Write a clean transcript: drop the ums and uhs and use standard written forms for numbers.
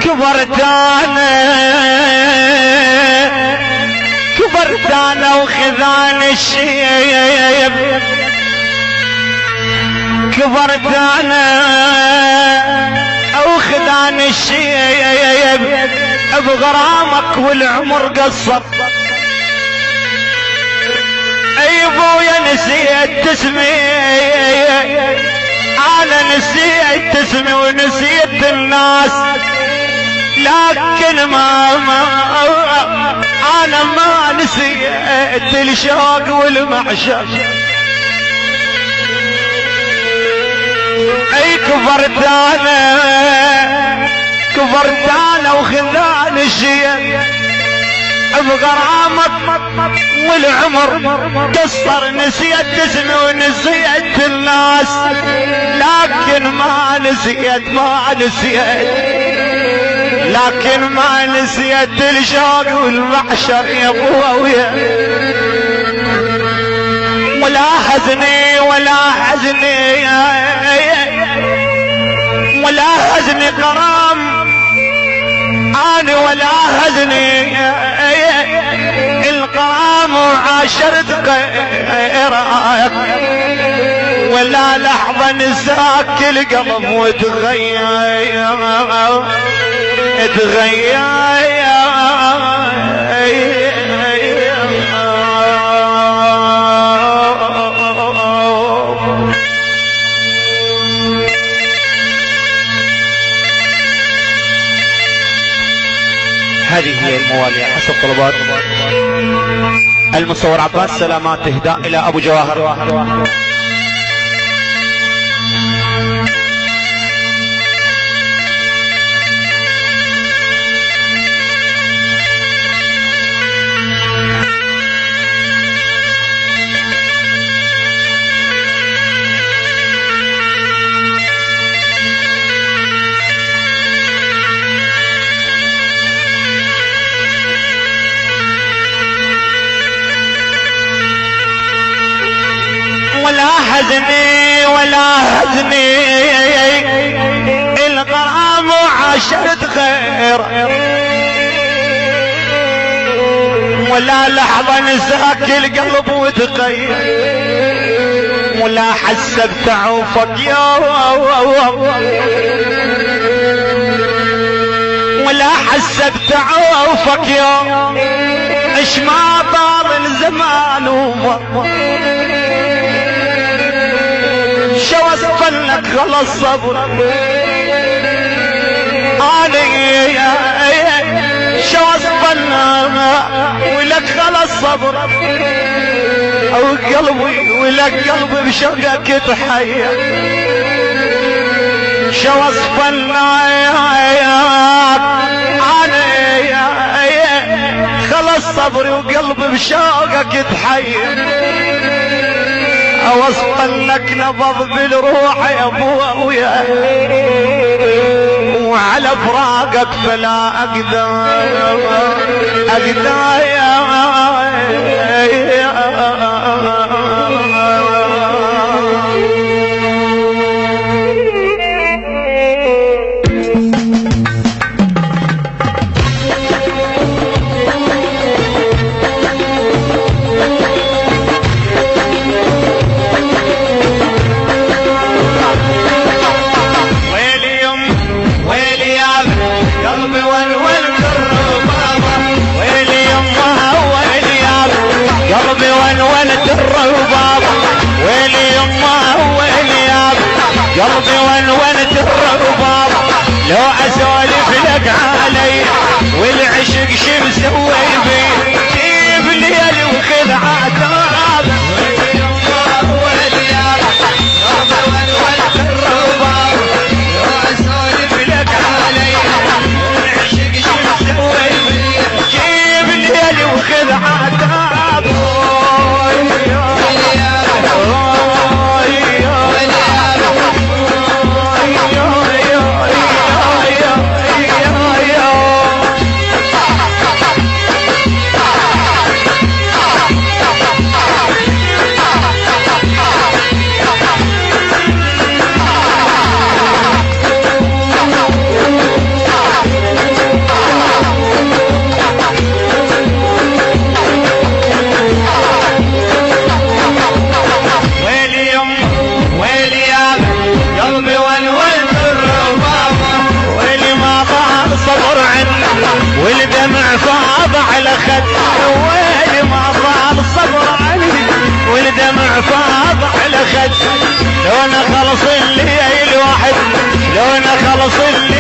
كبرت انا وخذان الشيب، كبرت انا وخذان الشيب بغرامك والعمر قصر. اي ابويا نسيت تسمي، انا نسيت تسمي ونسيت الناس، لكن انا ما نسيت الشوق والمعشق. اي كبرت انا وخذان الشيب بغرامك والعمر قصر. نسيت تسمي ونسيت الناس، لكن ما نسيت لكن ما نسيت الشوق والمعشر يا ابويا. ولا حزني ولا حزني غرام انا، ولا حزني الغرام وعاشرت غيرك، ولا لحظة نساك القلب وتغير. هذه هي الموالية حسب طلبات المصور عباس. سلامات اهداء الى ابو جواهر. ولا حزني الغرام وعاشرت غير، ولا لحظة نساك القلب وتغير، ولا حسبت عوفك يا ولا حسبت عوفك يا اش ما طال الزمان شو اسفلك خلص صبر علي، شو اسفلنا ولك خلص صبر او قلبي ولك قلبي بشوقك تحيا. شو اسفلنا علي خلص صبري وقلبي بشوقك تحيا. اوصف لك نبض بالروح يا ابويا، وعلى فراقك فلا اقدر قلبي ونونت الرباب. لو اسولف لك علي والعشق شمسوي بي جيب ليل وخذ عتاب. لو اسولف لك علي والعشق شمسوي بي جيب ليل وخذ عتاب. على خد، ويلي ما طال صبر عني والدمع فاض على خد. لو انا خلص الليل واحد، لو انا خلص الليل